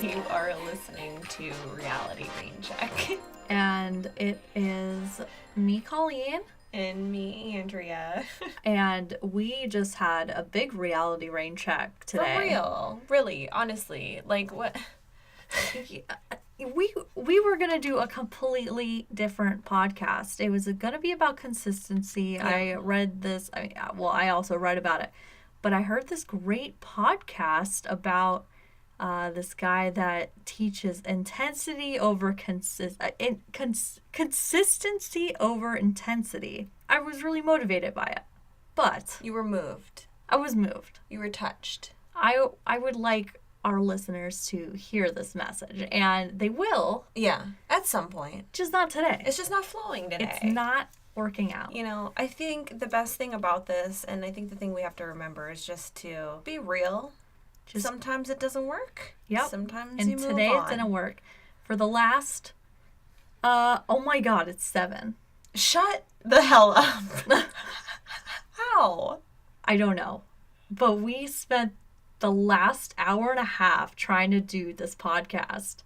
You are listening to Reality Raincheck. And it is me, Colleen. And me, Andrea. And we just had a big reality rain check today. For real. Really, honestly. Like, what? We were going to do a completely different podcast. It was going to be about consistency. Yeah. I read this. I also read about it. But I heard this great podcast about this guy that teaches intensity over consistency over intensity. I was really motivated by it. But you were moved. I was moved. You were touched. I would like our listeners to hear this message, and they will. Yeah, at some point. Just not today. It's just not flowing today. It's not working out. You know, I think the best thing about this, and I think the thing we have to remember, is just to be real. Sometimes it doesn't work. Yep. Sometimes and you move today on. It didn't work. For the last, oh my God, it's 7. Shut the hell up. How? I don't know. But we spent the last hour and a half trying to do this podcast,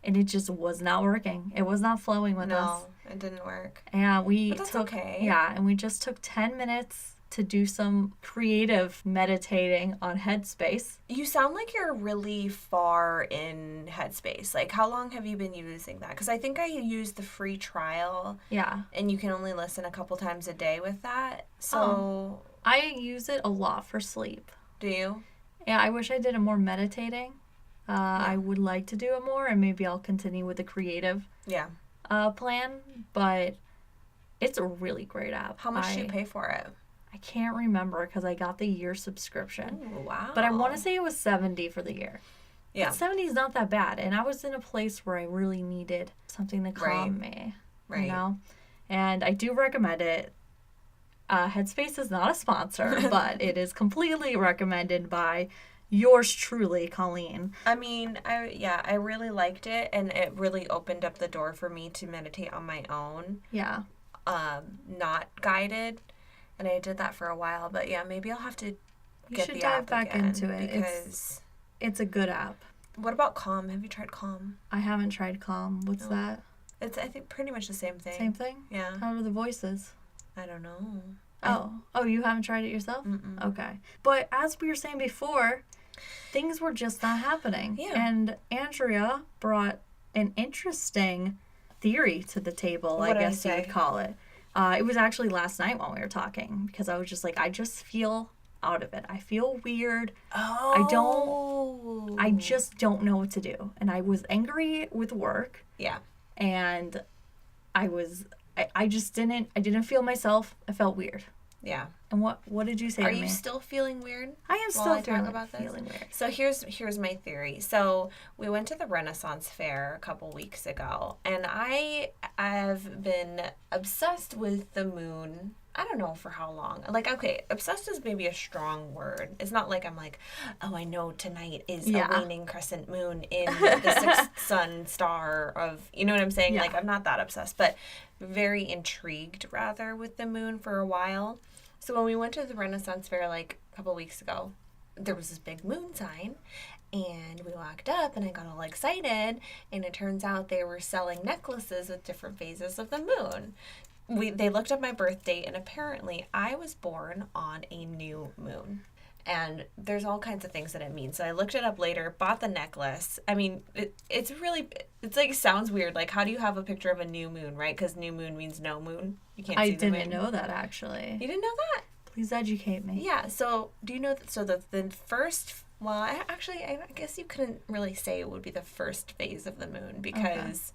and it just was not working. It was not flowing with us. No, it didn't work. And but that's okay. Yeah, and we just took 10 minutes to do some creative meditating on Headspace. You sound like you're really far in Headspace. Like, how long have you been using that? Because I think I used the free trial. Yeah. And you can only listen a couple times a day with that. So I use it a lot for sleep. Do you? Yeah, I wish I did it more meditating. I would like to do it more, and maybe I'll continue with the creative plan. But it's a really great app. How much do you pay for it? I can't remember because I got the year subscription. Ooh, wow. But I want to say it was $70 for the year. Yeah. But 70 is not that bad. And I was in a place where I really needed something to calm me. Right. You know? And I do recommend it. Headspace is not a sponsor, but it is completely recommended by yours truly, Colleen. I mean, I really liked it, and it really opened up the door for me to meditate on my own. Yeah. Not guided. And I did that for a while, but yeah, maybe I'll have to get the app back again into it because it's a good app. What about Calm? Have you tried Calm? I haven't tried Calm. What's that? It's, I think, pretty much the same thing. Same thing? Yeah. How are the voices? I don't know. Oh, you haven't tried it yourself? Mm-mm. Okay. But as we were saying before, things were just not happening. Yeah. And Andrea brought an interesting theory to the table, I guess you would call it. It was actually last night when we were talking, because I was just like, I just feel out of it. I feel weird. Oh. I just don't know what to do. And I was angry with work. Yeah. And I didn't feel myself. I felt weird. Yeah. And what did you say to me? Are you still feling weird? I am still feeling weird. So here's my theory. So we went to the Renaissance Fair a couple weeks ago, and I have been obsessed with the moon. I don't know for how long. Like, okay, obsessed is maybe a strong word. It's not like I'm like, oh, I know tonight is a waning crescent moon in the sixth sun star of, you know what I'm saying? Yeah. Like, I'm not that obsessed, but very intrigued, rather, with the moon for a while. So when we went to the Renaissance Fair, like, a couple weeks ago, there was this big moon sign, and we walked up, and I got all excited, and it turns out they were selling necklaces with different phases of the moon. They looked up my birth date, and apparently I was born on a new moon. And there's all kinds of things that it means. So I looked it up later, bought the necklace. I mean, it's like, sounds weird. Like, how do you have a picture of a new moon, right? Because new moon means no moon. You can't see the moon. I didn't know that, actually. You didn't know that? Please educate me. Yeah. So do you know that? So the first, well, I guess you couldn't really say it would be the first phase of the moon because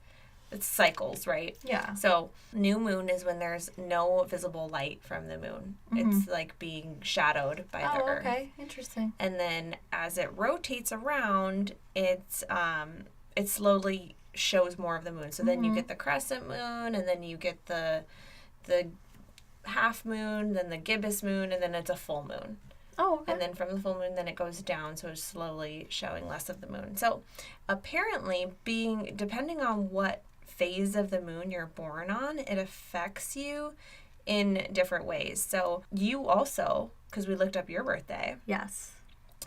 it's cycles, right? Yeah. So new moon is when there's no visible light from the moon. Mm-hmm. It's like being shadowed by the earth. Oh, okay. Interesting. And then as it rotates around, it slowly shows more of the moon. So then you get the crescent moon, and then you get the half moon, then the gibbous moon, and then it's a full moon. Oh, okay. And then from the full moon, then it goes down, so it's slowly showing less of the moon. So apparently, depending on what phase of the moon you're born on, it affects you in different ways. So you also, because we looked up your birthday. Yes.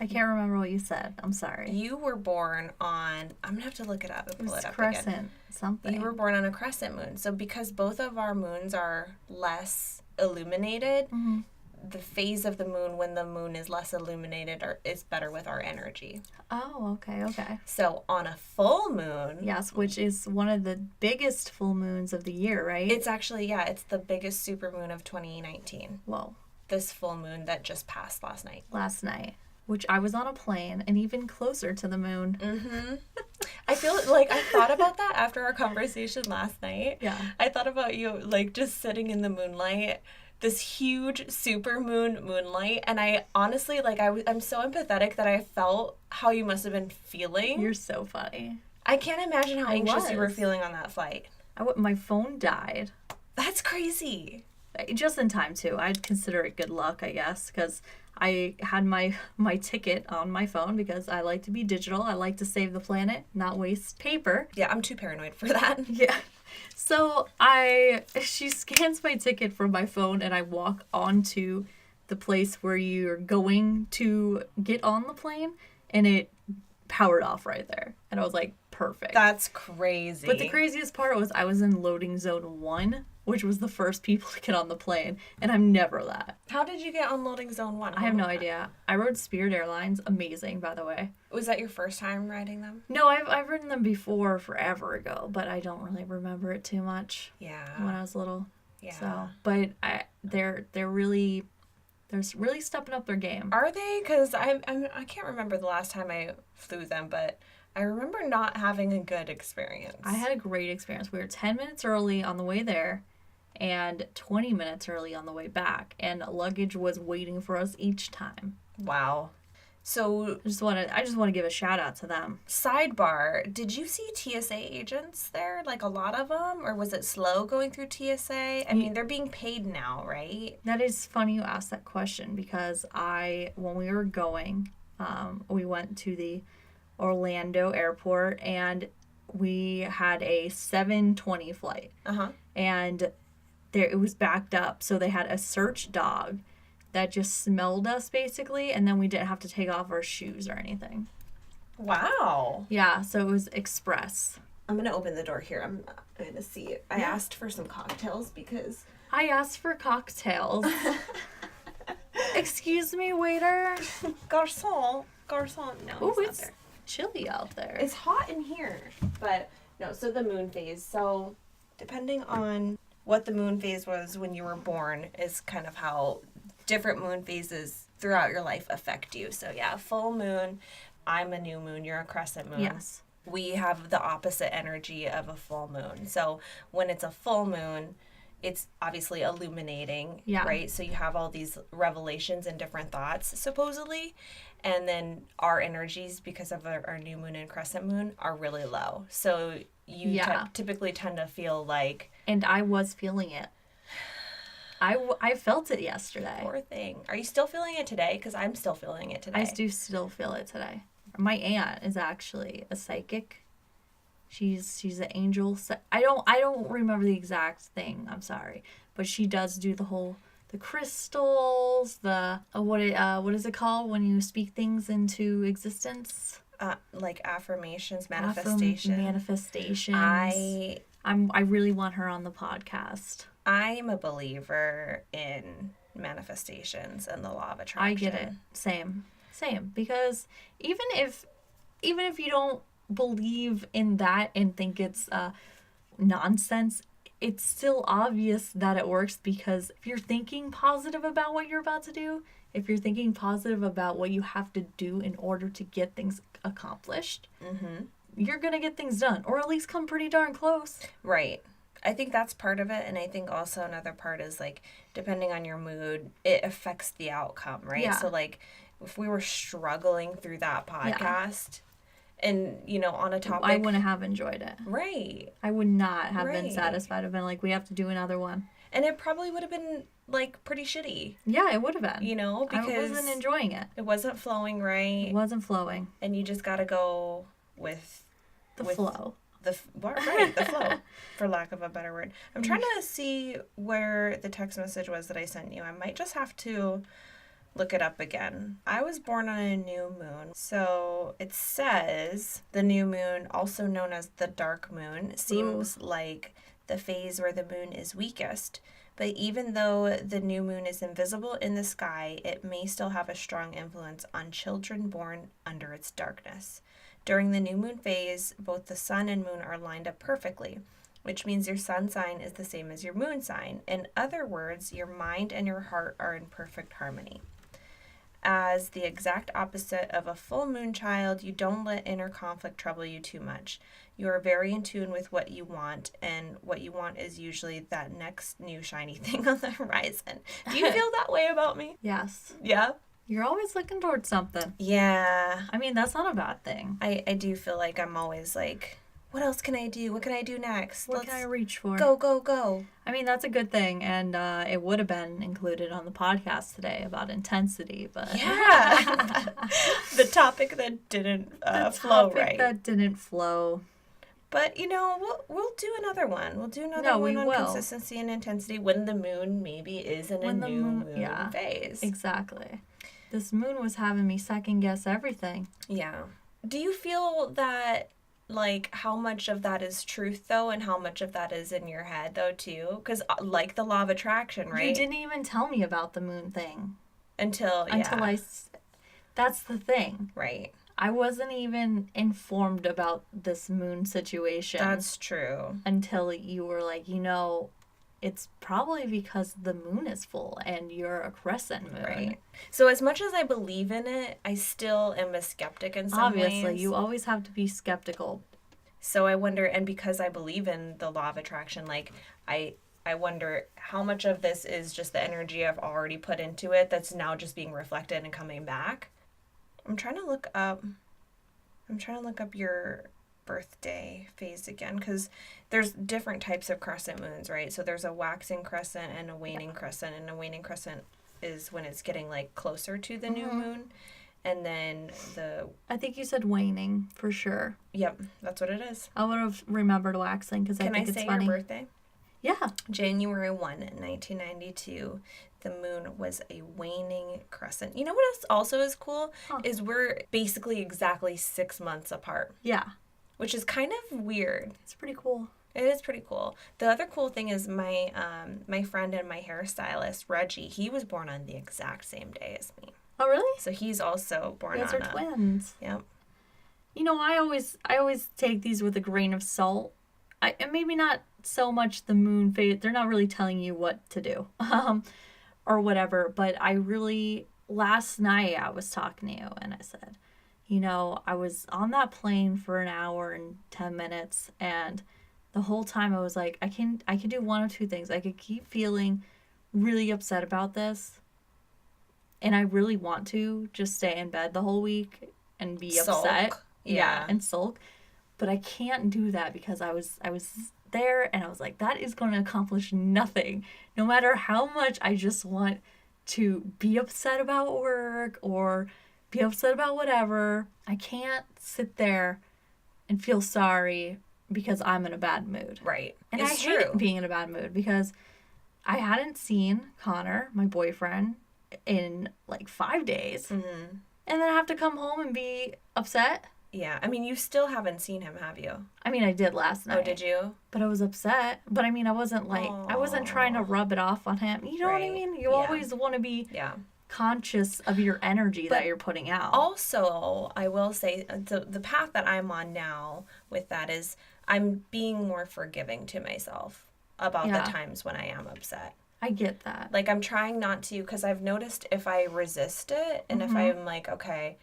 I can't remember what you said. I'm sorry. You were born on, I'm going to have to look it up and pull it up crescent again. Something. You were born on a crescent moon. So because both of our moons are less illuminated, Mm-hmm. the phase of the moon when the moon is less illuminated is better with our energy. Oh, okay. So on a full moon... Yes, which is one of the biggest full moons of the year, right? It's actually, it's the biggest supermoon of 2019. Whoa. This full moon that just passed last night. Which I was on a plane and even closer to the moon. Mm-hmm. I feel like I thought about that after our conversation last night. Yeah. I thought about you, like, just sitting in the moonlight, this huge super moonlight, and I honestly, like, I'm so empathetic that I felt how you must have been feeling. You're so funny. I can't imagine how anxious you were feeling on that flight. My phone died. That's crazy. Just in time, too. I'd consider it good luck, I guess, because I had my ticket on my phone because I like to be digital. I like to save the planet, not waste paper. Yeah, I'm too paranoid for that. Yeah. So she scans my ticket from my phone and I walk onto the place where you're going to get on the plane and it powered off right there. And I was like, perfect. That's crazy. But the craziest part was I was in loading zone 1, which was the first people to get on the plane, and I'm never that. How did you get on loading zone 1? I have no idea. I rode Spirit Airlines. Amazing, by the way. Was that your first time riding them? No, I've ridden them before forever ago, but I don't really remember it too much. Yeah. When I was little. Yeah. So, but they're really stepping up their game. Are they? Because I can't remember the last time I flew them, but I remember not having a good experience. I had a great experience. We were 10 minutes early on the way there and 20 minutes early on the way back, and luggage was waiting for us each time. Wow. So I just want to give a shout out to them. Sidebar, did you see TSA agents there? Like a lot of them? Or was it slow going through TSA? I mean, they're being paid now, right? That is funny you asked that question because when we were going, we went to the Orlando airport and we had a 7:20 flight. And it was backed up, so they had a search dog that just smelled us basically, and then we didn't have to take off our shoes or anything. Wow. Yeah, so it was express. I'm gonna open the door here. I'm gonna see it. I asked for some cocktails because I asked for cocktails. Excuse me, waiter. Garçon. No. Oh, it's chilly out there. It's hot in here. But no, so the moon phase. So depending on what the moon phase was when you were born is kind of how different moon phases throughout your life affect you. So yeah, full moon, I'm a new moon, you're a crescent moon. Yes. We have the opposite energy of a full moon. So when it's a full moon, it's obviously illuminating, right? So you have all these revelations and different thoughts, supposedly. And then our energies, because of our new moon and crescent moon, are really low. So you typically tend to feel like... And I was feeling it. I felt it yesterday. Poor thing. Are you still feeling it today? Because I'm still feeling it today. I do still feel it today. My aunt is actually a psychic. She's an angel. I don't remember the exact thing. I'm sorry, but she does do the crystals. What is it called when you speak things into existence? Like affirmations, manifestation. Manifestations. I really want her on the podcast. I'm a believer in manifestations and the law of attraction. I get it. Same. Because even if you don't believe in that and think it's nonsense, it's still obvious that it works, because if you're thinking positive about what you're about to do, if you're thinking positive about what you have to do in order to get things accomplished, you're going to get things done, or at least come pretty darn close. Right. I think that's part of it, and I think also another part is, like, depending on your mood, it affects the outcome, right? Yeah. So, like, if we were struggling through that podcast... And, on a topic... I wouldn't have enjoyed it. Right. I would not have been satisfied. I've been like, we have to do another one. And it probably would have been, like, pretty shitty. Yeah, it would have been. Because... I wasn't enjoying it. It wasn't flowing right. It wasn't flowing. And you just gotta go with... The flow. The flow, for lack of a better word. I'm trying to see where the text message was that I sent you. I might just have to look it up again. I was born on a new moon. So it says the new moon, also known as the dark moon, seems like the phase where the moon is weakest. But even though the new moon is invisible in the sky, it may still have a strong influence on children born under its darkness. During the new moon phase, both the sun and moon are lined up perfectly, which means your sun sign is the same as your moon sign. In other words, your mind and your heart are in perfect harmony. As the exact opposite of a full moon child, you don't let inner conflict trouble you too much. You are very in tune with what you want, and what you want is usually that next new shiny thing on the horizon. Do you feel that way about me? Yes. Yeah? You're always looking towards something. Yeah. I mean, that's not a bad thing. I do feel like I'm always like, what else can I do? What can I do next? What can I reach for? Go, go, go. I mean, that's a good thing, and it would have been included on the podcast today about intensity, but... Yeah! The topic that didn't flow right. That didn't flow. But, we'll do another one. We'll do another one on consistency and intensity when the moon maybe is in a new moon phase. Exactly. This moon was having me second guess everything. Yeah. Do you feel that, like, how much of that is truth, though, and how much of that is in your head, though, too? Because, like the law of attraction, right? You didn't even tell me about the moon thing. Until that's the thing. Right. I wasn't even informed about this moon situation. That's true. Until you were like, it's probably because the moon is full and you're a crescent moon. Right. So as much as I believe in it, I still am a skeptic in some ways. Obviously, you always have to be skeptical. So I wonder, and because I believe in the law of attraction, like, I wonder how much of this is just the energy I've already put into it that's now just being reflected and coming back. I'm trying to look up your birthday phase again, because there's different types of crescent moons, right? So there's a waxing crescent and a waning crescent, and a waning crescent is when it's getting like closer to the new moon, and then I think you said waning for sure. Yep, that's what it is. I would have remembered waxing because I think it's funny. Can I say your birthday? Yeah. January 1, 1992. The moon was a waning crescent. You know what else also is cool? Is we're basically exactly 6 months apart. Yeah. Which is kind of weird. It's pretty cool. It is pretty cool. The other cool thing is my friend and my hairstylist, Reggie, he was born on the exact same day as me. Oh, really? So he's also born on... You guys are twins. Yep. I always take these with a grain of salt. And maybe not so much the moon phase. They're not really telling you what to do. Or whatever, but last night I was talking to you and I said, I was on that plane for an hour and 10 minutes, and the whole time I was like, I can do one of two things. I could keep feeling really upset about this, and I really want to just stay in bed the whole week and be upset. Yeah, and sulk. But I can't do that because I was there and I was like, that is going to accomplish nothing. No matter how much I just want to be upset about work or be upset about whatever, I can't sit there and feel sorry because I'm in a bad mood. Right. And I hate being in a bad mood because I hadn't seen Connor, my boyfriend, in like 5 days. Mm-hmm. And then I have to come home and be upset. Yeah, I mean, you still haven't seen him, have you? I mean, I did last night. Oh, did you? But I was upset. But I mean, I wasn't I wasn't trying to rub it off on him. You know what I mean? You always want to be conscious of your energy that you're putting out. Also, I will say, the path that I'm on now with that is I'm being more forgiving to myself about the times when I am upset. I get that. Like, I'm trying not to, because I've noticed if I resist it, and if I'm like, okay,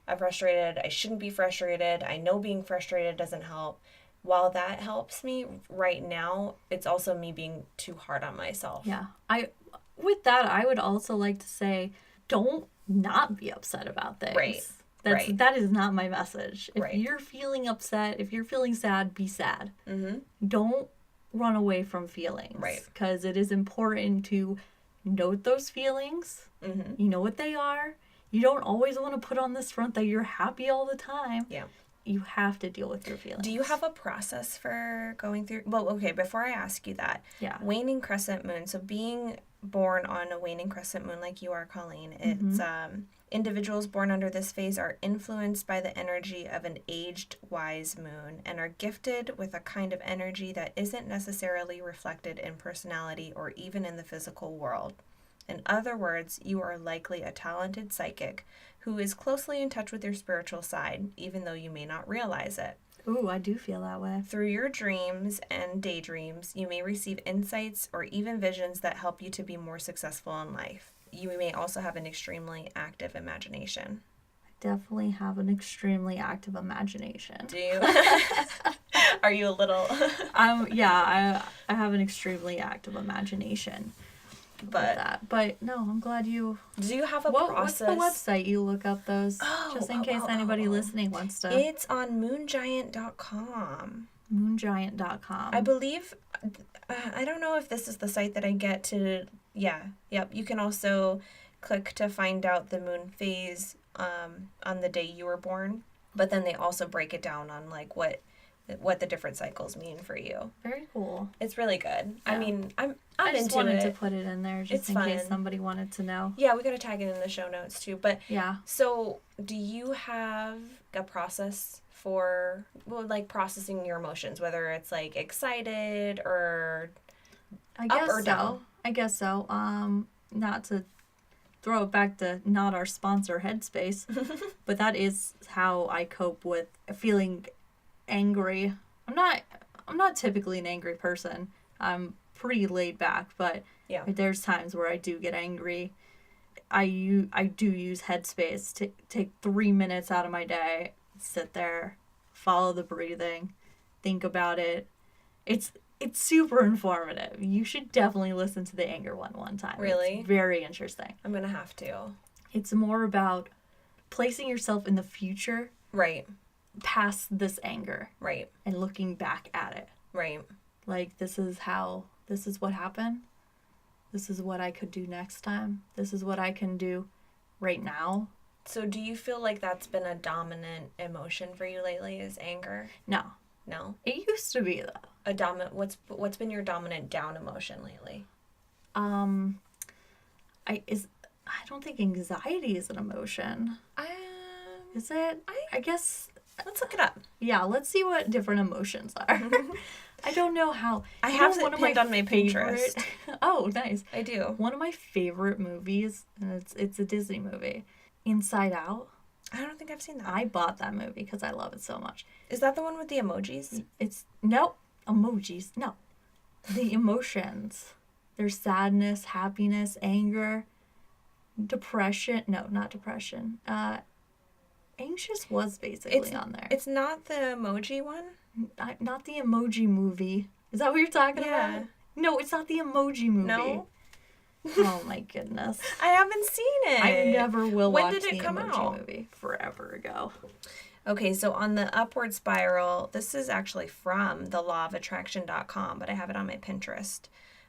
I'm frustrated, I shouldn't be frustrated, I know being frustrated doesn't help. While that helps me right now, it's also me being too hard on myself. Yeah. With that, I would also like to say, don't not be upset about things. Right. That is not my message. If you're feeling upset, if you're feeling sad, be sad. Mm-hmm. Don't run away from feelings. Right. Because it is important to note those feelings. Mm-hmm. You know what they are. You don't always want to put on this front that you're happy all the time. Yeah. you have to deal with your feelings. Do you have a process for going through? Well, okay, before I ask you that, waning crescent moon. So being born on a waning crescent moon like you are, Colleen, it's individuals born under this phase are influenced by the energy of an aged wise moon and are gifted with a kind of energy that isn't necessarily reflected in personality or even in the physical world. In other words, you are likely a talented psychic who is closely in touch with your spiritual side, even though you may not realize it. Ooh, I do feel that way. Through your dreams and daydreams, you may receive insights or even visions that help you to be more successful in life. You may also have an extremely active imagination. I definitely have an extremely active imagination. Do you? Are you a little? I have an extremely active imagination. But no, I'm glad you. Do you have a process? What's the website you look up those? Just in case anybody listening wants to. It's on moongiant.com. Moongiant.com. I believe. I don't know if this is the site that I get to. Yeah. Yep. You can also click to find out the moon phase on the day you were born. But then they also break it down on like what the different cycles mean for you. Very cool. It's really good. Yeah. I mean, I just wanted to put it in there just in case somebody wanted to know. Yeah, we got to tag it in the show notes too. But yeah. So, do you have a process for processing your emotions, whether it's like excited or up or down? I guess so. Not to throw it back to not our sponsor Headspace, but that is how I cope with feeling angry. I'm not typically an angry person. I'm pretty laid back, but there's times where I do get angry. I do use Headspace to take 3 minutes out of my day, sit there, follow the breathing, think about it. It's super informative. You should definitely listen to the anger one time. Really? It's very interesting. I'm gonna have to. It's more about placing yourself in the future. Right. Past this anger. Right. And looking back at it. Right. Like, this is what happened. This is what I could do next time. This is what I can do right now. So do you feel like that's been a dominant emotion for you lately, is anger? No. No? It used to be, though. What's been your dominant down emotion lately? I don't think anxiety is an emotion. Is it? I guess. Let's look it up. Yeah, let's see what different emotions are. I don't know how. I have it pinned on my Pinterest. Oh, nice. I do. One of my favorite movies, and it's a Disney movie, Inside Out. I don't think I've seen that. I bought that movie because I love it so much. Is that the one with the emojis? No, emojis. No. The emotions. There's sadness, happiness, anger, depression. No, not depression. Anxious was basically on there. It's not the emoji one? Not the emoji movie. Is that what you're talking about? No, it's not the emoji movie. No? Oh my goodness. I haven't seen it. I never will watch the emoji movie. When did it come out? Forever ago. Okay, so on the upward spiral, this is actually from thelawofattraction.com, but I have it on my Pinterest.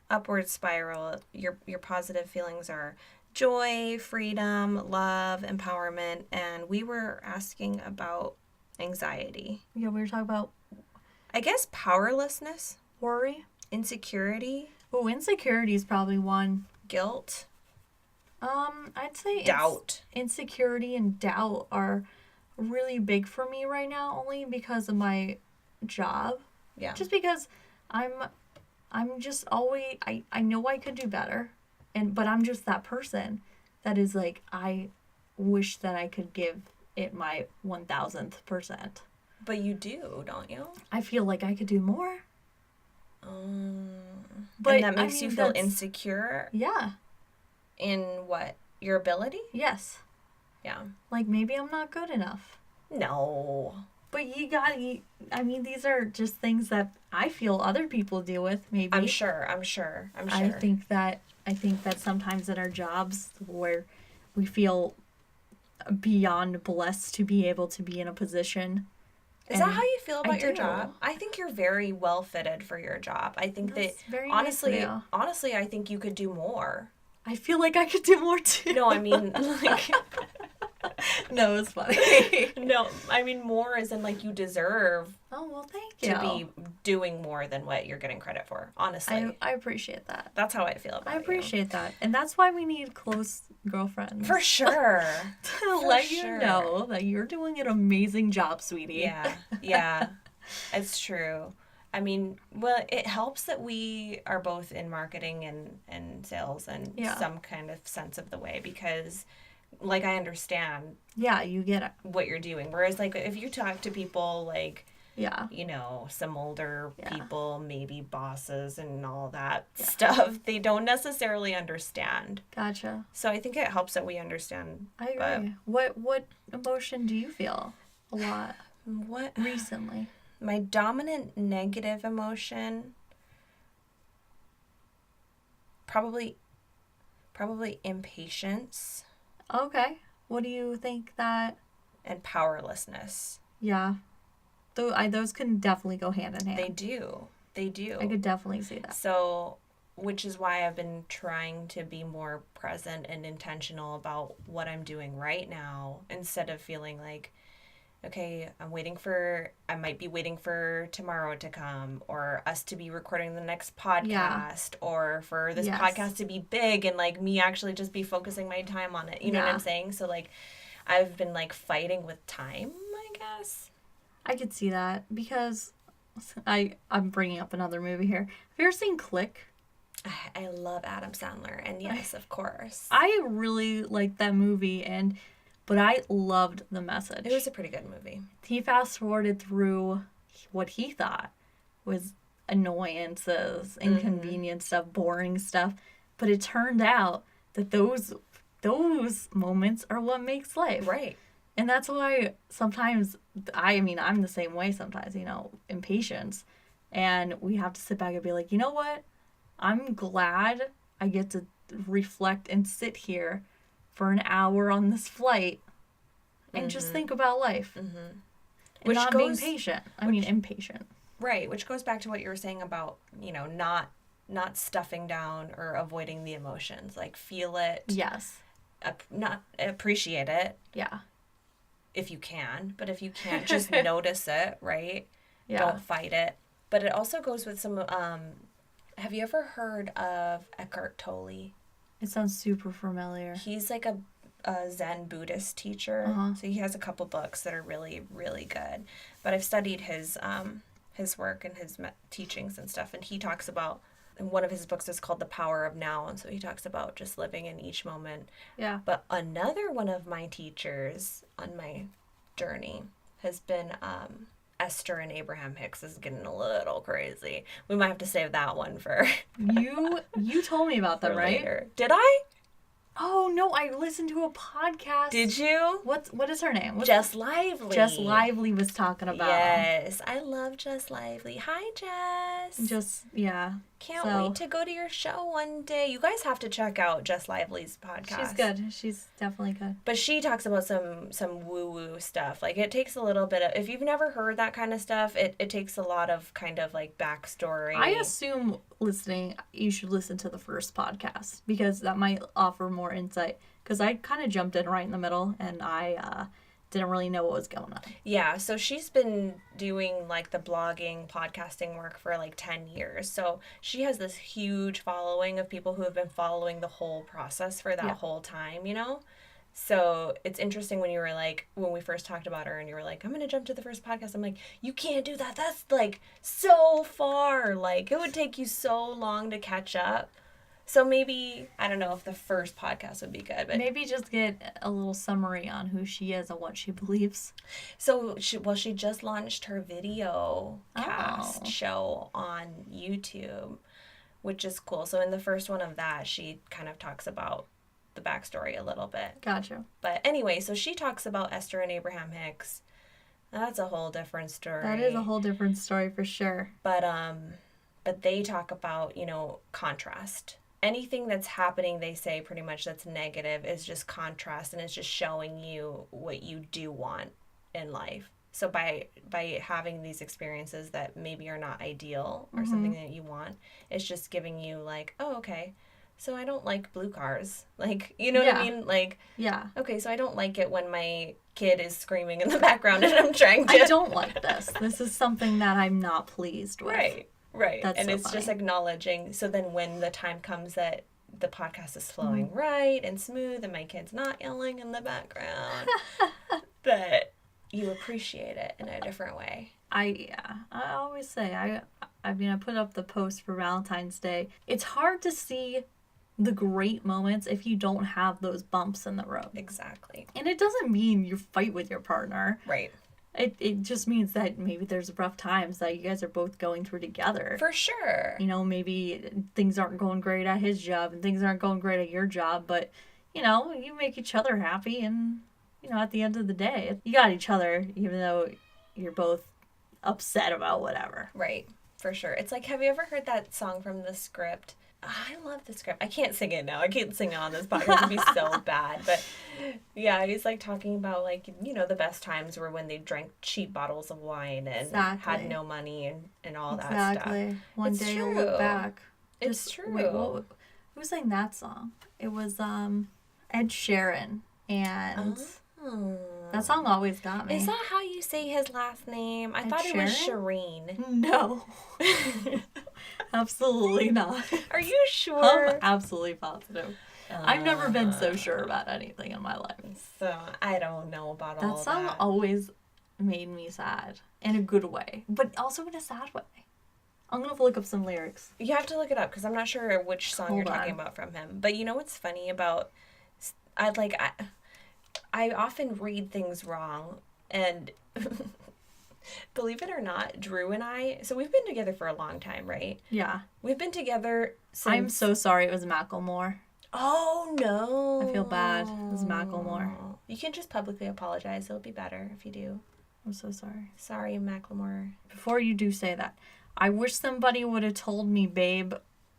Upward spiral, your positive feelings are joy, freedom, love, empowerment, and we were asking about anxiety. Yeah, we were talking about, I guess, powerlessness, worry, insecurity. Oh, insecurity is probably one. Guilt. I'd say doubt. Insecurity and doubt are really big for me right now, only because of my job. Yeah. Just because I'm just always, I know I could do better. But I'm just that person that is like, I wish that I could give it my 1000%. But you do, don't you? I feel like I could do more. But and that makes you feel insecure? Yeah. In what? Your ability? Yes. Yeah. Like, maybe I'm not good enough. No. But these are just things that I feel other people deal with, maybe. I'm sure. I think that sometimes in our jobs where we feel beyond blessed to be able to be in a position. Is that how you feel about your job? I think you're very well fitted for your job. I think that honestly, I think you could do more. I feel like I could do more too. No, I mean, like, No, it's funny. No, I mean more as in like you deserve. Oh, well, thank you. To be doing more than what you're getting credit for, honestly. I appreciate that. That's how I feel about it. I appreciate that. And that's why we need close girlfriends. For sure. To let you know that you're doing an amazing job, sweetie. Yeah. It's true. I mean, well, it helps that we are both in marketing and sales and some kind of sense of the way because, like, I understand. Yeah, you get it. What you're doing. Whereas, like, if you talk to people, like, you know, some older people, maybe bosses and all that stuff, they don't necessarily understand. Gotcha. So I think it helps that we understand. I agree. What emotion do you feel a lot? What recently? My dominant negative emotion, probably impatience. Okay. What do you think that? And powerlessness. Yeah. Those can definitely go hand in hand. They do. I could definitely see that. So, which is why I've been trying to be more present and intentional about what I'm doing right now instead of feeling like, okay, I might be waiting for tomorrow to come or us to be recording the next podcast or for this podcast to be big and like me actually just be focusing my time on it. You know what I'm saying? So like I've been like fighting with time, I guess. I could see that because I'm bringing up another movie here. Have you ever seen Click? I love Adam Sandler and yes, of course. I really liked that movie but I loved the message. It was a pretty good movie. He fast forwarded through what he thought was annoyances, inconvenient stuff, boring stuff, but it turned out that those moments are what makes life. Right. And that's why sometimes, I'm the same way sometimes, impatience. And we have to sit back and be like, you know what? I'm glad I get to reflect and sit here for an hour on this flight and just think about life. And not being patient. Impatient. Right, which goes back to what you were saying about, not stuffing down or avoiding the emotions. Like, feel it. Yes. Not appreciate it. Yeah. If you can. But if you can't, just notice it, right? Yeah. Don't fight it. But it also goes with some, have you ever heard of Eckhart Tolle? It sounds super familiar. He's like a Zen Buddhist teacher. So he has a couple books that are really, really good. But I've studied his work and his teachings and stuff. And he talks about, and one of his books is called The Power of Now. And so he talks about just living in each moment. Yeah. But another one of my teachers on my journey has been Esther and Abraham Hicks. Is getting a little crazy. We might have to save that one for you told me about them, right? Later. Did I? Oh no, I listened to a podcast. Did you? What is her name? Jess Lively. Jess Lively was talking about Yes, I love Jess Lively. Hi, Jess. Can't wait to go to your show one day. You guys have to check out Jess Lively's podcast. She's good. She's definitely good. But she talks about some woo-woo stuff. Like, it takes a little bit of... If you've never heard that kind of stuff, it takes a lot of kind of, like, backstory. I assume you should listen to the first podcast because that might offer more insight. Because I kind of jumped in right in the middle, and I didn't really know what was going on. Yeah, so she's been doing, like, the blogging, podcasting work for, like, 10 years. So she has this huge following of people who have been following the whole process for that whole time, So it's interesting when you were, like, when we first talked about her and you were like, I'm going to jump to the first podcast. I'm like, you can't do that. That's, like, so far. Like, it would take you so long to catch up. So maybe, I don't know if the first podcast would be good, but maybe just get a little summary on who she is and what she believes. So she just launched her video cast show on YouTube, which is cool. So in the first one of that, she kind of talks about the backstory a little bit. Gotcha. But anyway, so she talks about Esther and Abraham Hicks. That's a whole different story. That is a whole different story for sure. But they talk about, contrast. Anything that's happening, they say pretty much that's negative is just contrast, and it's just showing you what you do want in life. So by having these experiences that maybe are not ideal or something that you want, it's just giving you like, oh, okay, so I don't like blue cars. Like, you know what I mean? Like, yeah. Okay, so I don't like it when my kid is screaming in the background and I'm trying to... I don't like this. This is something that I'm not pleased with. Right. That's and so it's funny. Just acknowledging. So then when the time comes that the podcast is flowing right and smooth and my kid's not yelling in the background, that you appreciate it in a different way. I always say, I mean, I put up the post for Valentine's Day. It's hard to see the great moments if you don't have those bumps in the road. Exactly. And it doesn't mean you fight with your partner. Right. It just means that maybe there's rough times that you guys are both going through together. For sure. You know, maybe things aren't going great at his job and things aren't going great at your job, but, you know, you make each other happy and, you know, at the end of the day, you got each other even though you're both upset about whatever. Right. For sure. It's like, have you ever heard that song from The Script? I love The Script. I can't sing it now. I can't sing it on this podcast. It'd be so bad. But yeah, he's like talking about like, you know, the best times were when they drank cheap bottles of wine and had no money and all that stuff. Exactly. One day you'll look back. It's true. Wait, who sang that song? It was Ed Sheeran. And that song always got me. Is that how you say his last name? I thought it was Shireen. No. Absolutely not. Are you sure? I'm absolutely positive. I've never been so sure about anything in my life. So, I don't know about all that. That song always made me sad. In a good way. But also in a sad way. I'm going to look up some lyrics. You have to look it up because I'm not sure which song you're talking about from him. But you know what's funny about... I often read things wrong, and believe it or not, Drew and I, so we've been together for a long time, right? Yeah. We've been together since... I'm so sorry it was Macklemore. Oh, no. I feel bad. It was Macklemore. You can just publicly apologize. It'll be better if you do. I'm so sorry. Sorry, Macklemore. Before you do say that, I wish somebody would have told me, babe,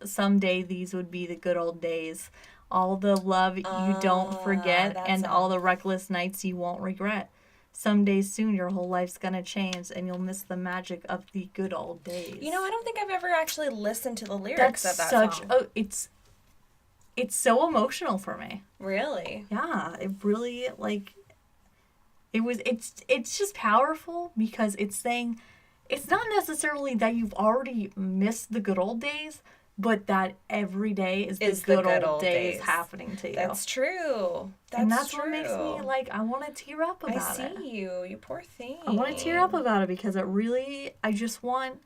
someday these would be the good old days. All the love you don't forget and all the reckless nights you won't regret. Someday soon your whole life's gonna change and you'll miss the magic of the good old days. You know, I don't think I've ever actually listened to the lyrics of that song. It's so emotional for me. Really? Yeah, it really, like, it's just powerful because it's saying, it's not necessarily that you've already missed the good old days, but that every day is the good old days happening to you. That's true. That's what makes me, like, I want to tear up about it. I see you. You poor thing. I want to tear up about it because it really, I just want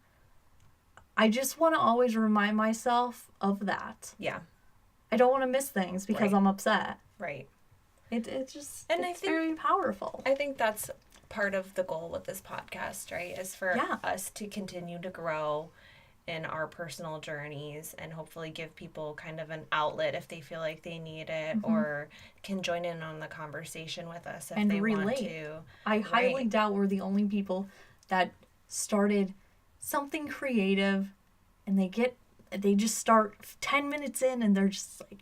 to always remind myself of that. Yeah. I don't want to miss things because I'm upset. Right. It's very powerful. I think that's part of the goal with this podcast, right? Is for us to continue to grow in our personal journeys and hopefully give people kind of an outlet if they feel like they need it or can join in on the conversation with us if they want to. I highly doubt we're the only people that started something creative and they just start 10 minutes in and they're just like,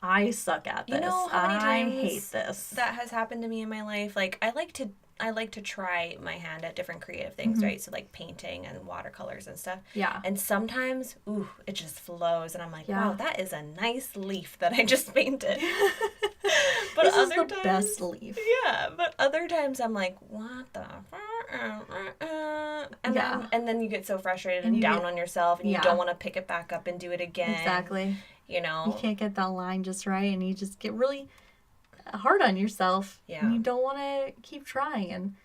I suck at this. You know how many times I hate this. That has happened to me in my life. Like, I like to try my hand at different creative things, right? So like painting and watercolors and stuff. Yeah. And sometimes, it just flows, and I'm like, wow, that is a nice leaf that I just painted. But this is the best leaf. Yeah, but other times I'm like, what the? And then you get so frustrated and down on yourself, and you don't want to pick it back up and do it again. Exactly. You know, you can't get that line just right, and you just get really hard on yourself. Yeah. And you don't want to keep trying. And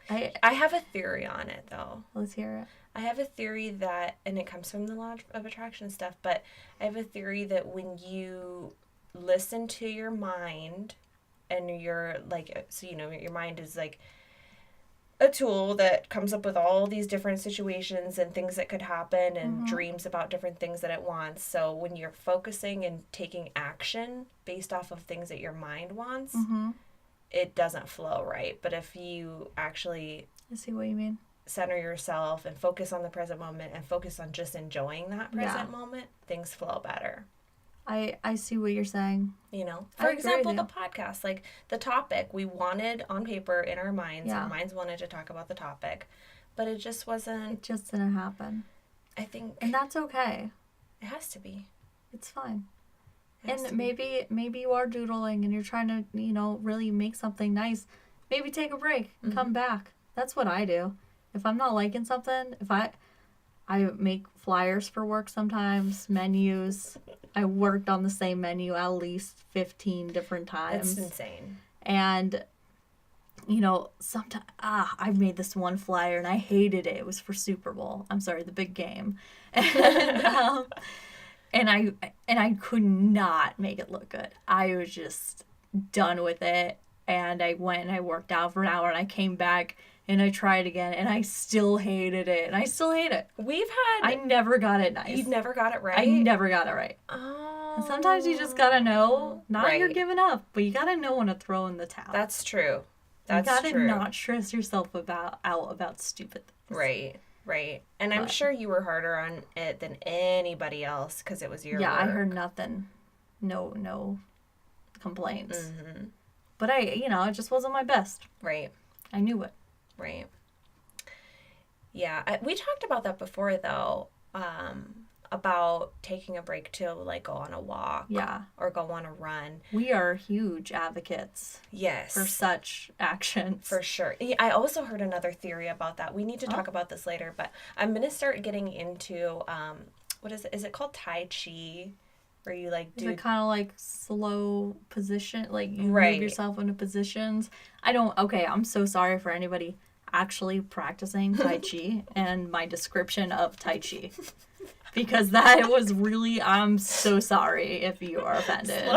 I have a theory on it, though. Let's hear it. I have a theory that, and it comes from the law of attraction and stuff, but I have a theory that when you listen to your mind, and you're like, so you know, your mind is like a tool that comes up with all these different situations and things that could happen and dreams about different things that it wants. So when you're focusing and taking action based off of things that your mind wants, it doesn't flow right. But if you actually I see what you mean. Center yourself and focus on the present moment and focus on just enjoying that present moment, things flow better. I see what you're saying. You know, for example, the podcast, like the topic we wanted on paper in our minds, our minds wanted to talk about the topic, but it just wasn't. It just didn't happen. I think. And that's okay. It has to be. It's fine. And maybe you are doodling and you're trying to, really make something nice. Maybe take a break and come back. That's what I do. If I'm not liking something, if I make flyers for work sometimes, menus. I worked on the same menu at least 15 different times. That's insane. And, sometimes, I made this one flyer and I hated it. It was for Super Bowl. I'm sorry, the big game. And I could not make it look good. I was just done with it. And I went and I worked out for an hour and I came back and I tried again and I still hated it. And I still hate it. I never got it nice. You never got it right? I never got it right. Oh. And sometimes you just gotta know, not you're giving up, but you gotta know when to throw in the towel. That's true. You gotta not stress yourself out about stupid things. Right. And I'm sure you were harder on it than anybody else because it was your work. I heard nothing. No complaints. Mm-hmm. But it just wasn't my best. Right. I knew it. Right. Yeah. We talked about that before, though, about taking a break to, like, go on a walk. Yeah. Or go on a run. We are huge advocates. Yes. For such actions. For sure. I also heard another theory about that. We need to talk about this later, but I'm going to start getting into, what is it? Is it called Tai Chi? Where you, like, do... Is it kind of like slow position? Like, you move yourself into positions? I'm so sorry for anybody actually practicing Tai Chi and my description of Tai Chi. Because that was really, I'm so sorry if you are offended.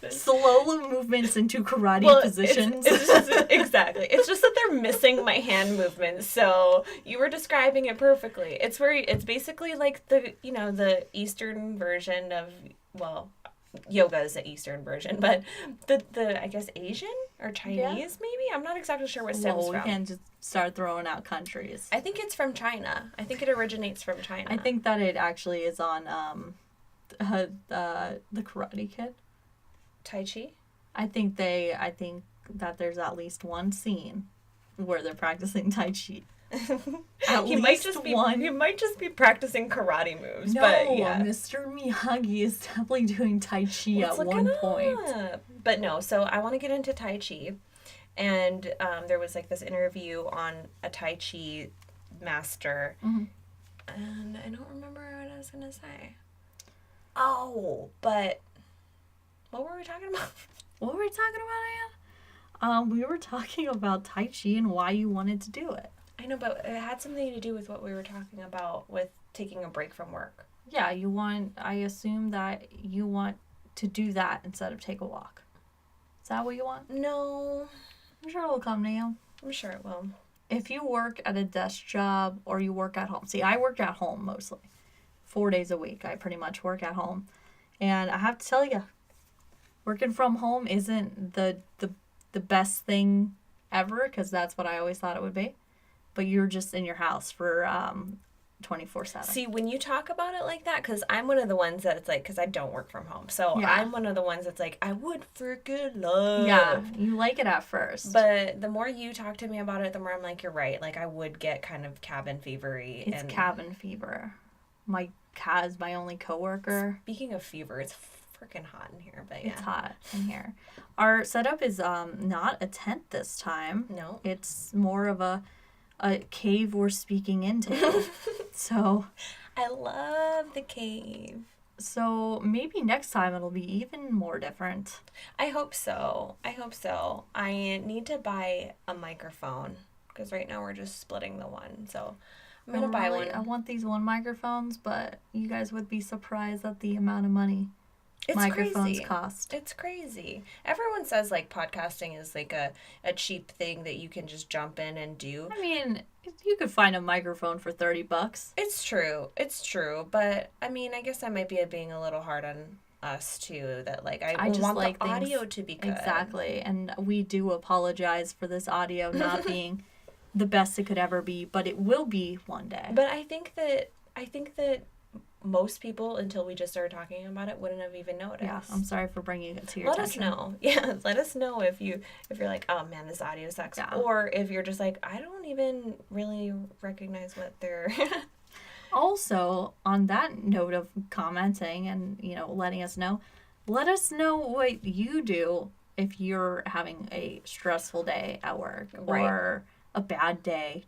Slow movements into karate positions. It's just, exactly. It's just that they're missing my hand movements. So you were describing it perfectly. It's basically like the Eastern version of, well, yoga is the Eastern version, but the I guess Asian or Chinese maybe? I'm not exactly sure what stems from. We can't just start throwing out countries. I think it's from China. I think it originates from China. I think that it actually is on the Karate Kid. Tai Chi? I think that there's at least one scene where they're practicing Tai Chi. He might just be practicing karate moves. No, but yeah. Mr. Miyagi is definitely doing Tai Chi at one point. But no, so I want to get into Tai Chi. And there was like this interview on a Tai Chi master. Mm-hmm. And I don't remember what I was going to say. Oh, but what were we talking about? What were we talking about, Anne? We were talking about Tai Chi and why you wanted to do it. I know, but it had something to do with what we were talking about with taking a break from work. Yeah, I assume that you want to do that instead of take a walk. Is that what you want? No. I'm sure it'll come to you. I'm sure it will. If you work at a desk job or you work at home. See, I work at home mostly. 4 days a week, I pretty much work at home. And I have to tell you, working from home isn't the best thing ever, because that's what I always thought it would be. But you're just in your house for 24/7. See, when you talk about it like that, because I'm one of the ones that's like, because I don't work from home. So I'm one of the ones that's like, I would freaking love. Yeah, you like it at first. But the more you talk to me about it, the more I'm like, you're right. Like, I would get kind of cabin fever-y. It's cabin fever. My cat is my only coworker. Speaking of fever, it's freaking hot in here. But yeah. It's hot in here. Our setup is not a tent this time. No. It's more of a cave we're speaking into. So I love the cave. So maybe next time it'll be even more different. I hope so. I need to buy a microphone because right now we're just splitting the one. So I'm going to buy one. I want these one microphones, but you guys would be surprised at the amount of money microphones cost. It's crazy. Everyone says like podcasting is like a cheap thing that you can just jump in and do. I mean, you could find a microphone for $30. It's true. But I mean, I guess I might be being a little hard on us too. That like I just want like the audio to be good. Exactly, and we do apologize for this audio not being the best it could ever be, but it will be one day. But I think that most people, until we just started talking about it, wouldn't have even noticed. Yeah, I'm sorry for bringing it to your attention. Let us know. Yeah, let us know if you're like, oh man, this audio sucks. Yeah. Or if you're just like, I don't even really recognize what they're... Also, on that note of commenting and, letting us know, Let us know what you do if you're having a stressful day at work or a bad day.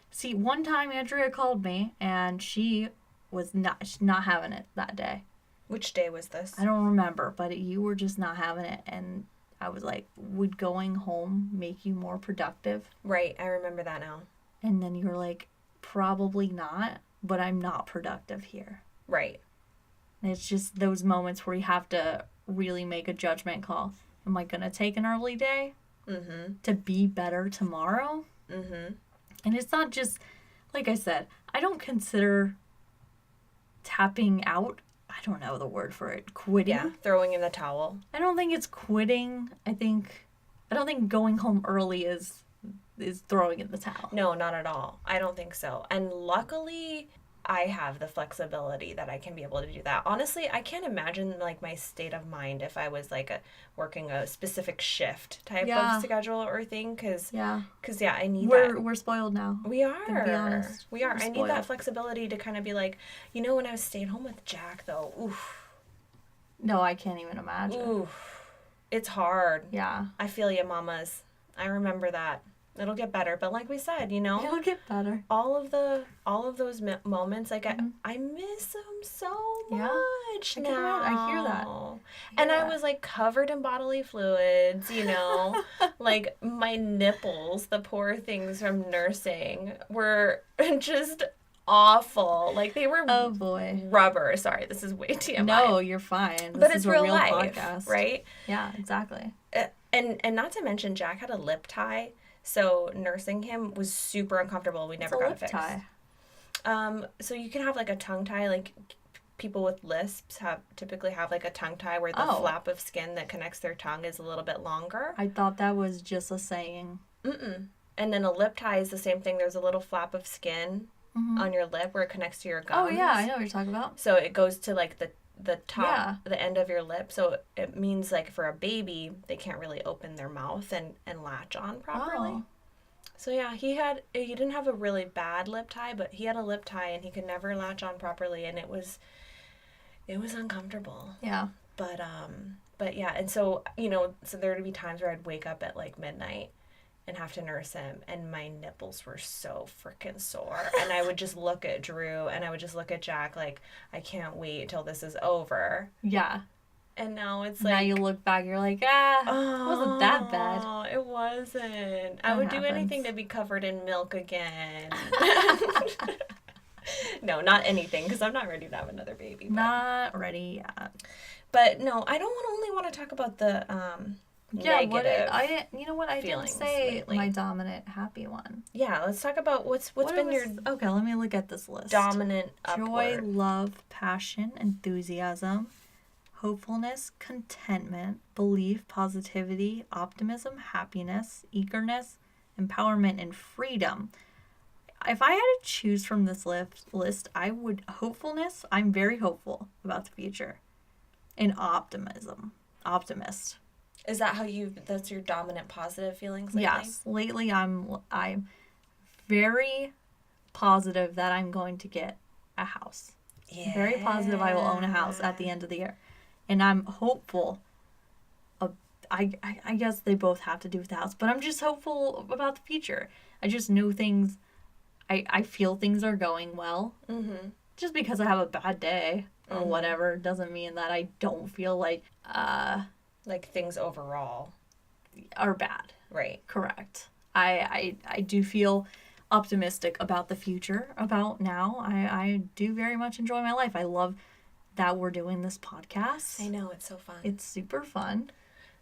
See, one time Andrea called me and she was not having it that day. Which day was this? I don't remember, but you were just not having it. And I was like, would going home make you more productive? Right. I remember that now. And then you were like, probably not, but I'm not productive here. Right. And it's just those moments where you have to really make a judgment call. Am I going to take an early day to be better tomorrow? And it's not just, like I said, I don't consider tapping out, I don't know the word for it, quitting. Yeah, throwing in the towel. I don't think it's quitting. I don't think going home early is throwing in the towel. No, not at all. I don't think so. And luckily, I have the flexibility that I can be able to do that. Honestly, I can't imagine like my state of mind if I was like working a specific shift type of schedule or thing. Because I need that. We're spoiled now. We are. To be honest, we are. I need that flexibility to kind of be like, when I was staying home with Jack though, oof. No, I can't even imagine. Oof. It's hard. Yeah. I feel you, mamas. I remember that. It'll get better, but like we said, it'll get better. All of those moments, like I miss them so much now. I hear that. I was like covered in bodily fluids, like my nipples, the poor things from nursing, were just awful. Like they were rubber. Sorry, this is way TMI. No, you're fine. But it's real life, podcast. Right? Yeah, exactly. And not to mention, Jack had a lip tie. So nursing him was super uncomfortable. We never got it fixed. Tie? So you can have like a tongue tie. Like people with lisps typically have like a tongue tie where the flap of skin that connects their tongue is a little bit longer. I thought that was just a saying. And then a lip tie is the same thing. There's a little flap of skin on your lip where it connects to your gums. Oh yeah, I know what you're talking about. So it goes to like the top, the end of your lip. So it means like for a baby, they can't really open their mouth and latch on properly. Oh. So yeah, he didn't have a really bad lip tie, but he had a lip tie and he could never latch on properly, and it was uncomfortable. Yeah. But yeah, and so, so there would be times where I'd wake up at like midnight and have to nurse him, and my nipples were so freaking sore. And I would just look at Drew and I would just look at Jack like, I can't wait till this is over. Yeah. And now it's like... Now you look back, you're like, it wasn't that bad. Oh, it wasn't. I would do anything to be covered in milk again. No, not anything, because I'm not ready to have another baby. But... Not ready yet. But no, I don't only want to talk about the... negative you know what? I didn't say lately. My dominant happy one. Yeah, let's talk about what's been your... Okay, let me look at this list. Dominant upward. Joy, love, passion, enthusiasm, hopefulness, contentment, belief, positivity, optimism, happiness, eagerness, empowerment, and freedom. If I had to choose from this list, I would... Hopefulness, I'm very hopeful about the future. And optimist. Is that that's your dominant positive feelings lately? Yes. Lately, I'm very positive that I'm going to get a house. Yeah. Very positive I will own a house at the end of the year. And I'm hopeful. I guess they both have to do with the house, but I'm just hopeful about the future. I just know things, I feel things are going well. Mm-hmm. Just because I have a bad day or whatever doesn't mean that I don't feel like... like things overall are bad. Right. Correct. I do feel optimistic about the future, about now. I do very much enjoy my life. I love that we're doing this podcast. I know, it's so fun. It's super fun.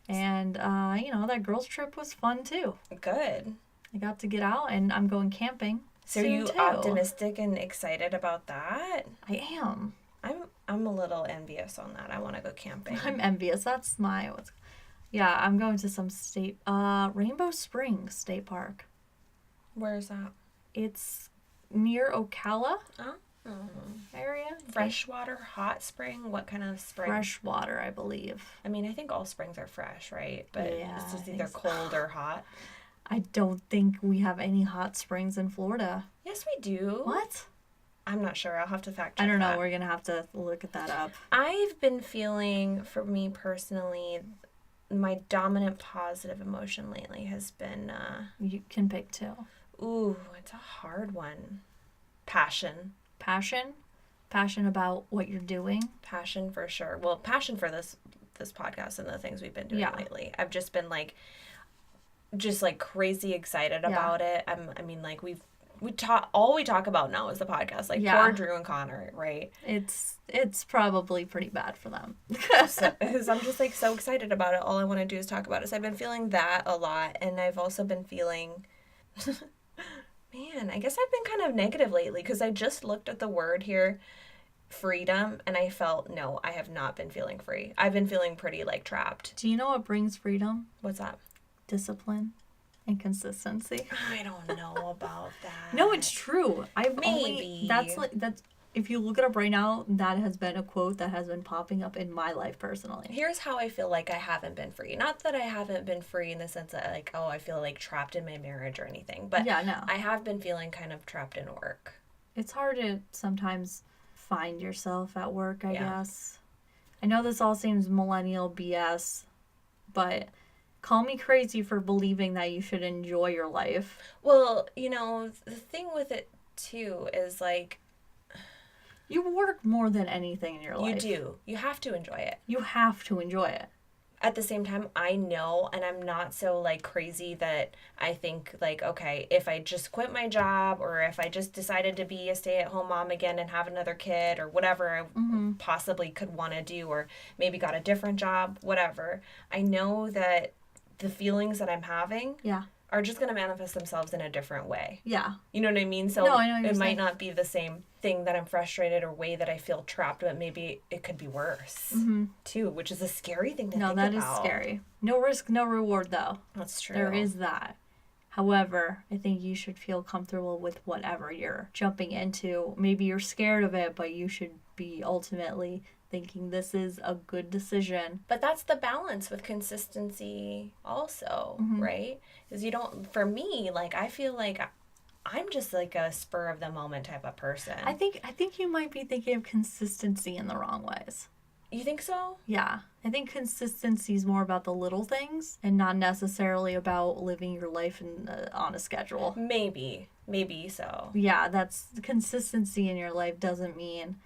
And, that girls' trip was fun, too. Good. I got to get out, and I'm going camping. So are you optimistic and excited about that? I am. I'm a little envious on that. I want to go camping. I'm envious. That's I'm going to some state, Rainbow Springs State Park. Where is that? It's near Ocala area. Freshwater, hot spring? What kind of spring? Freshwater, I believe. I mean, I think all springs are fresh, right? But it's just either cold or hot. I don't think we have any hot springs in Florida. Yes, we do. What? I'm not sure. I'll have to fact check I don't know. that. We're going to have to look at that up. I've been feeling, for me personally, my dominant positive emotion lately has been... you can pick 2. Ooh, it's a hard one. Passion. Passion? Passion about what you're doing? Passion for sure. Well, passion for this podcast and the things we've been doing lately. I've just been like crazy excited about it. I mean, like all we talk about now is the podcast. Like poor Drew and Connor, right? It's probably pretty bad for them. Because I'm just like so excited about it. All I want to do is talk about it. So I've been feeling that a lot, and I've also been feeling, man, I guess I've been kind of negative lately because I just looked at the word here, freedom, and I felt no, I have not been feeling free. I've been feeling pretty like trapped. Do you know what brings freedom? What's that? Discipline. And consistency. I don't know about that. No, it's true. That's if you look it up right now, that has been a quote that has been popping up in my life personally. Here's how I feel like I haven't been free. Not that I haven't been free in the sense that like, oh, I feel like trapped in my marriage or anything. But I have been feeling kind of trapped in work. It's hard to sometimes find yourself at work, I guess. I know this all seems millennial BS, but call me crazy for believing that you should enjoy your life. Well, the thing with it, too, is, like... You work more than anything in your life. You do. You have to enjoy it. You have to enjoy it. At the same time, I know, and I'm not so, like, crazy that I think, like, okay, if I just quit my job or if I just decided to be a stay-at-home mom again and have another kid or whatever I possibly could want to do, or maybe got a different job, whatever, I know that the feelings that I'm having are just going to manifest themselves in a different way. Yeah. You know what I mean? So no, I know what you're it saying. might not be the same thing that I'm frustrated or way that I feel trapped, but maybe it could be worse too, which is a scary thing to think about. No, that is scary. No risk, no reward though. That's true. There is that. However, I think you should feel comfortable with whatever you're jumping into. Maybe you're scared of it, but you should be ultimately thinking this is a good decision. But that's the balance with consistency also, right? Because for me, like, I feel like I'm just like a spur of the moment type of person. I think you might be thinking of consistency in the wrong ways. You think so? Yeah. I think consistency is more about the little things and not necessarily about living your life on a schedule. Maybe so. Yeah, that's consistency in your life doesn't mean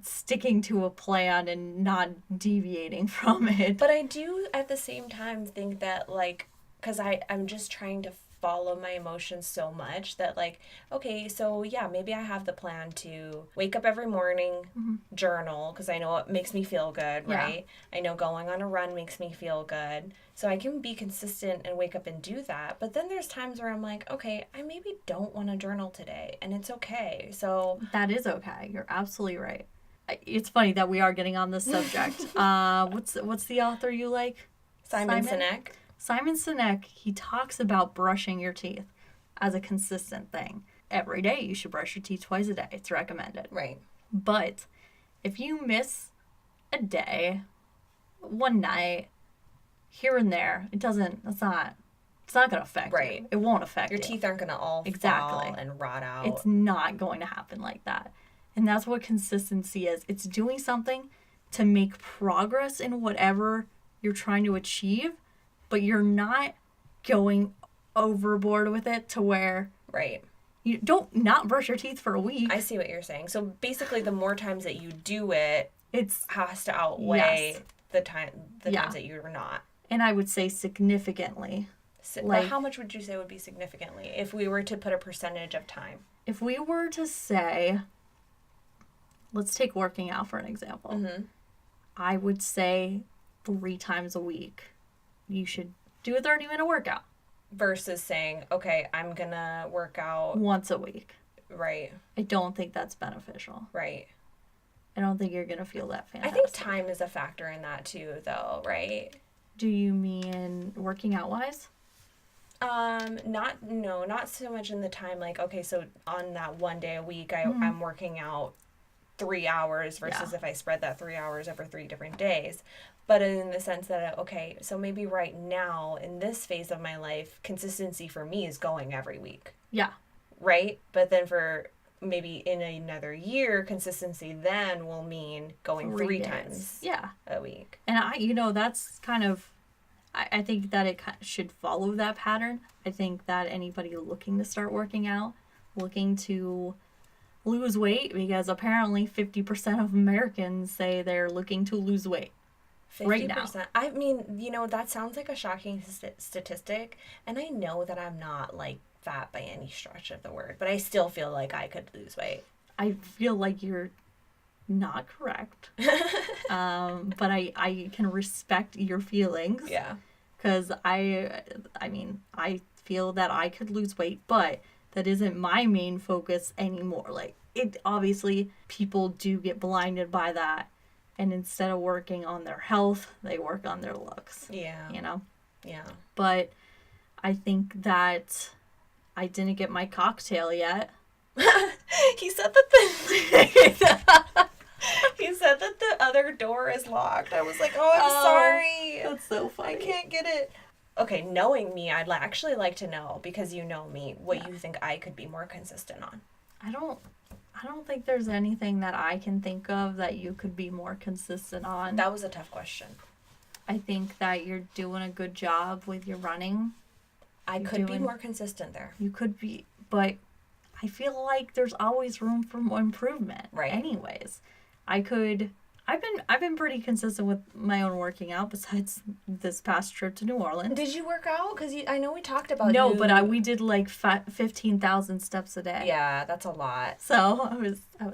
sticking to a plan and not deviating from it. But I do at the same time think that, like, because I'm just trying to follow my emotions so much that, like, okay, so yeah, maybe I have the plan to wake up every morning, journal, because I know it makes me feel good, right? I know going on a run makes me feel good. So I can be consistent and wake up and do that. But then there's times where I'm like, okay, I maybe don't want to journal today, and it's okay. So that is okay. You're absolutely right. It's funny that we are getting on this subject. What's the author you like? Simon Sinek. Simon Sinek, he talks about brushing your teeth as a consistent thing. Every day you should brush your teeth twice a day. It's recommended. Right. But if you miss a day, one night, here and there, it's not going to affect you. It won't affect you. Your teeth aren't going to all fall and rot out. It's not going to happen like that. And that's what consistency is. It's doing something to make progress in whatever you're trying to achieve, but you're not going overboard with it to where you don't not brush your teeth for a week. I see what you're saying. So basically, the more times that you do it, it has to outweigh the times that you're not. And I would say significantly. Like, how much would you say would be significantly if we were to put a percentage of time? If we were to say, let's take working out for an example. I would say 3 times a week you should do a 30-minute workout. Versus saying, okay, I'm going to work out once a week. Right. I don't think that's beneficial. Right. I don't think you're going to feel that fantastic. I think time is a factor in that too, though, right? Do you mean working out wise? Not so much in the time, like, okay, so on that one day a week, I'm working out 3 hours versus if I spread that 3 hours over 3 different days. But in the sense that, okay, so maybe right now in this phase of my life, consistency for me is going every week. Yeah. Right? But then for maybe in another year, consistency then will mean going 3 times a week. And that's kind of, I think that it should follow that pattern. I think that anybody looking to start working out, looking to lose weight, because apparently 50% of Americans say they're looking to lose weight. 50%. Right now. I mean, that sounds like a shocking statistic, and I know that I'm not like fat by any stretch of the word, but I still feel like I could lose weight. I feel like you're not correct. But I can respect your feelings. Yeah. Because I feel that I could lose weight, but that isn't my main focus anymore. Like, it obviously, people do get blinded by that. And instead of working on their health, they work on their looks. Yeah. Yeah. But I think that I didn't get my cocktail yet. He said that he said that the other door is locked. I was like, oh, I'm sorry. That's so funny. I can't get it. Okay, knowing me, I'd actually like to know, because you know me, what you think I could be more consistent on. I don't think there's anything that I can think of that you could be more consistent on. That was a tough question. I think that you're doing a good job with your running. I could be more consistent there. You could be, but I feel like there's always room for more improvement. Right. Anyways, I've been pretty consistent with my own working out besides this past trip to New Orleans. Did you work out? Because I know we talked about but we did like 15,000 steps a day. Yeah, that's a lot. So I was it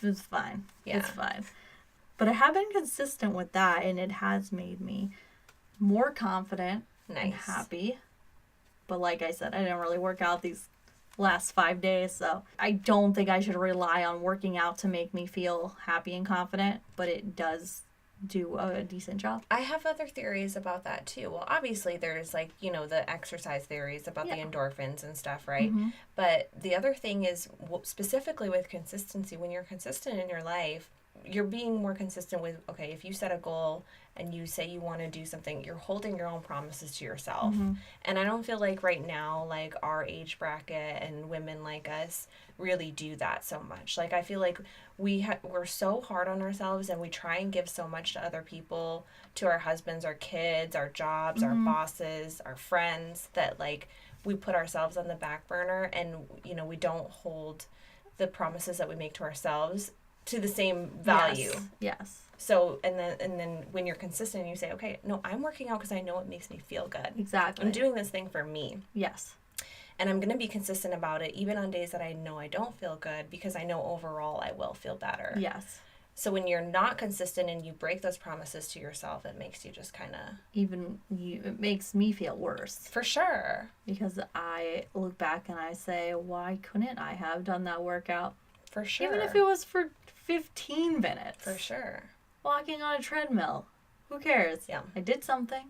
was fine. Yeah. It's fine. But I have been consistent with that, and it has made me more confident and happy. But like I said, I didn't really work out these last 5 days, so I don't think I should rely on working out to make me feel happy and confident, but it does do a decent job. I have other theories about that too. Well, obviously there's like, the exercise theories about the endorphins and stuff, right? Mm-hmm. But the other thing is, specifically with consistency, when you're consistent in your life, you're being more consistent with, okay, if you set a goal and you say you want to do something, you're holding your own promises to yourself. Mm-hmm. And I don't feel like right now, like our age bracket and women like us really do that so much. Like, I feel like we're so hard on ourselves, and we try and give so much to other people, to our husbands, our kids, our jobs, our bosses, our friends, that like we put ourselves on the back burner, and we don't hold the promises that we make to ourselves to the same value. Yes. So, and then when you're consistent, you say, okay, no, I'm working out because I know it makes me feel good. Exactly. I'm doing this thing for me. Yes. And I'm going to be consistent about it, even on days that I know I don't feel good, because I know overall I will feel better. Yes. So when you're not consistent and you break those promises to yourself, it makes you just kind of... it makes me feel worse. For sure. Because I look back and I say, why couldn't I have done that workout? For sure. Even if it was for 15 minutes. For sure. Walking on a treadmill. Who cares? Yeah. I did something.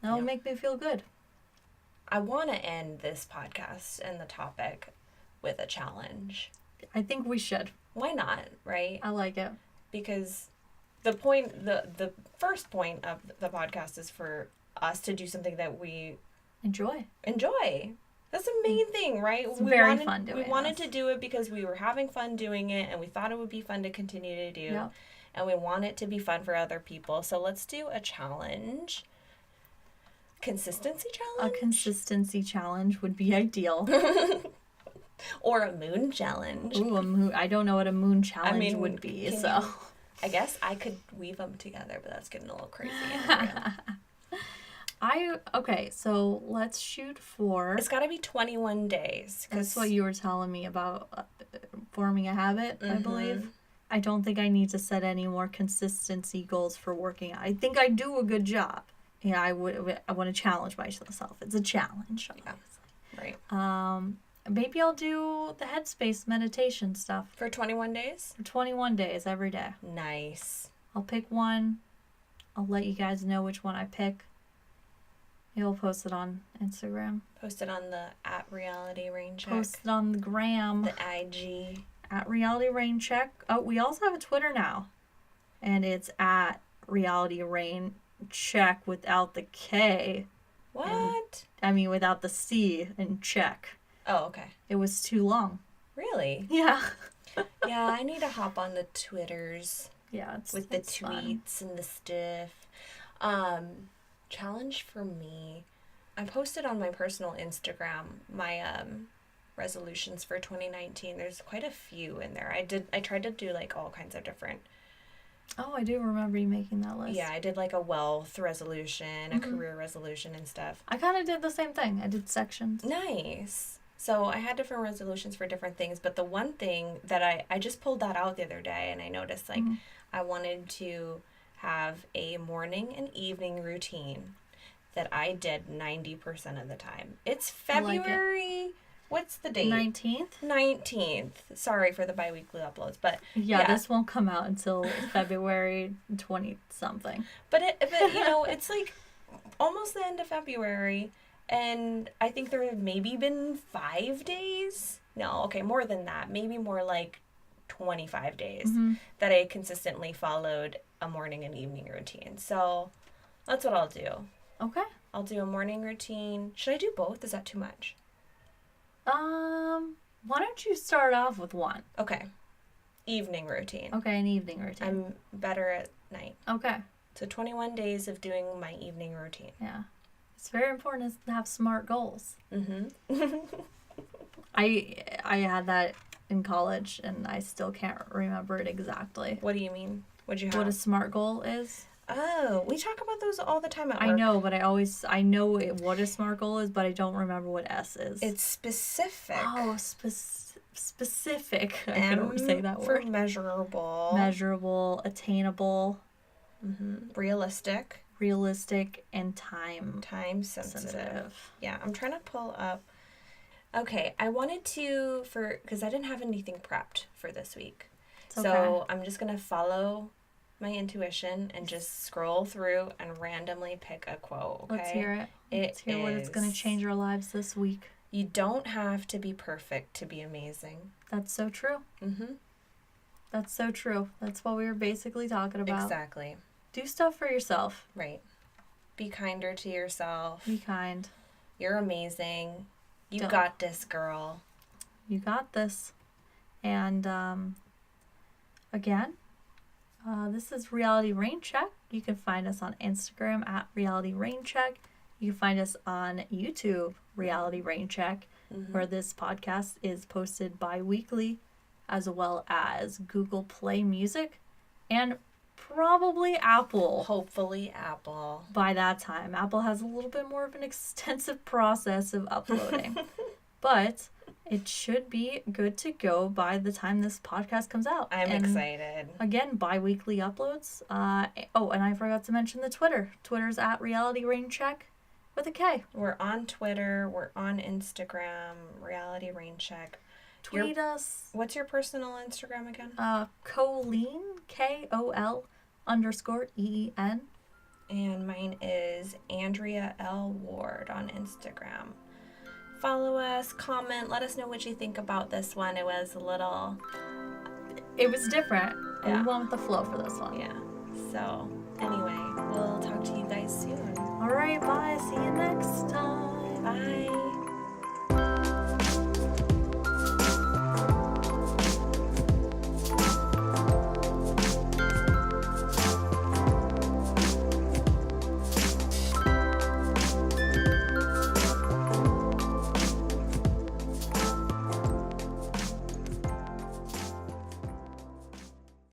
That'll make me feel good. I want to end this podcast and the topic with a challenge. I think we should. Why not, right? I like it. Because the first point of the podcast is for us to do something that we enjoy. That's the main thing, right? It's very fun doing it. We wanted to do it because we were having fun doing it, and we thought it would be fun to continue to do. Yep. And we want it to be fun for other people. So let's do a challenge. Consistency challenge? A consistency challenge would be ideal. Or a moon challenge. Ooh, a moon. I don't know what a moon challenge would be, so. I guess I could weave them together, but that's getting a little crazy. Okay, so let's shoot for... It's got to be 21 days. That's what you were telling me about forming a habit, I believe. I don't think I need to set any more consistency goals for working out. I think I do a good job. Yeah, I want to challenge myself. It's a challenge, obviously. Right. Maybe I'll do the Headspace meditation stuff. For 21 days? For 21 days, every day. Nice. I'll pick one. I'll let you guys know which one I pick. You'll post it on Instagram. Post it on the @RealityRaincheck. Post it on the gram. The IG. @RealityRaincheck. Oh, we also have a Twitter now. And it's @RealityRaincheck without the K. What? Without the C in check. Oh, okay. It was too long. Really? Yeah. Yeah, I need to hop on the Twitters. Yeah, with the tweets fun. and the stuff. Challenge for me. I posted on my personal Instagram my resolutions for 2019. There's quite a few in there. I tried to do like all kinds of different. Oh, I do remember you making that list. Yeah, I did like a wealth resolution, a career resolution and stuff. I kind of did the same thing. I did sections. Nice. So I had different resolutions for different things, but the one thing that I just pulled that out the other day and I noticed like I wanted to have a morning and evening routine that I did 90% of the time. It's February. What's the date? 19th? 19th. Sorry for the bi-weekly uploads, but yeah, this won't come out until February 20-something. But it's like almost the end of February, and I think there have maybe been 5 days. No, okay, more than that. Maybe more like 25 days that I consistently followed a morning and evening routine. So that's what I'll do. Okay. I'll do a morning routine. Should I do both? Is that too much? Why don't you start off with one? Okay. Evening routine. Okay, an evening routine. I'm better at night. Okay. So 21 days of doing my evening routine. Yeah. It's very important to have SMART goals. Mm-hmm. I had that in college, and I still can't remember it exactly. What do you mean? What'd you have? What a SMART goal is? Oh, we talk about those all the time at work. I know, but I know what a SMART goal is, but I don't remember what S is. It's specific. Oh, specific. I couldn't say that word. For measurable. Measurable, attainable. Realistic. Realistic, and time sensitive. Yeah, I'm trying to pull up. Okay, I wanted to, because I didn't have anything prepped for this week. It's so okay. I'm just going to follow my intuition and just scroll through and randomly pick a quote, okay? Let's hear it. Let's hear what it's going to change our lives this week. You don't have to be perfect to be amazing. That's so true. Mm-hmm. That's so true. That's what we were basically talking about. Exactly. Do stuff for yourself. Right. Be kinder to yourself. Be kind. You're amazing. You got this, girl. You got this. And, again, this is Reality Raincheck. You can find us on Instagram at Reality Raincheck. You can find us on YouTube, Reality Raincheck, where this podcast is posted bi-weekly, as well as Google Play Music and probably Apple. Hopefully Apple. By that time. Apple has a little bit more of an extensive process of uploading. But it should be good to go by the time this podcast comes out. I'm excited. Again, bi-weekly uploads. And I forgot to mention the Twitter. Twitter's at Reality Raincheck with a K. We're on Twitter. We're on Instagram. Reality Raincheck. Tweet us. What's your personal Instagram again? Colleen, K-O-L_EEN. And mine is Andrea L. Ward on Instagram. Follow us, comment, let us know what you think about this one. It was different. And we went with the flow for this one. Yeah. So, anyway, we'll talk to you guys soon. All right, bye. See you next time. Bye.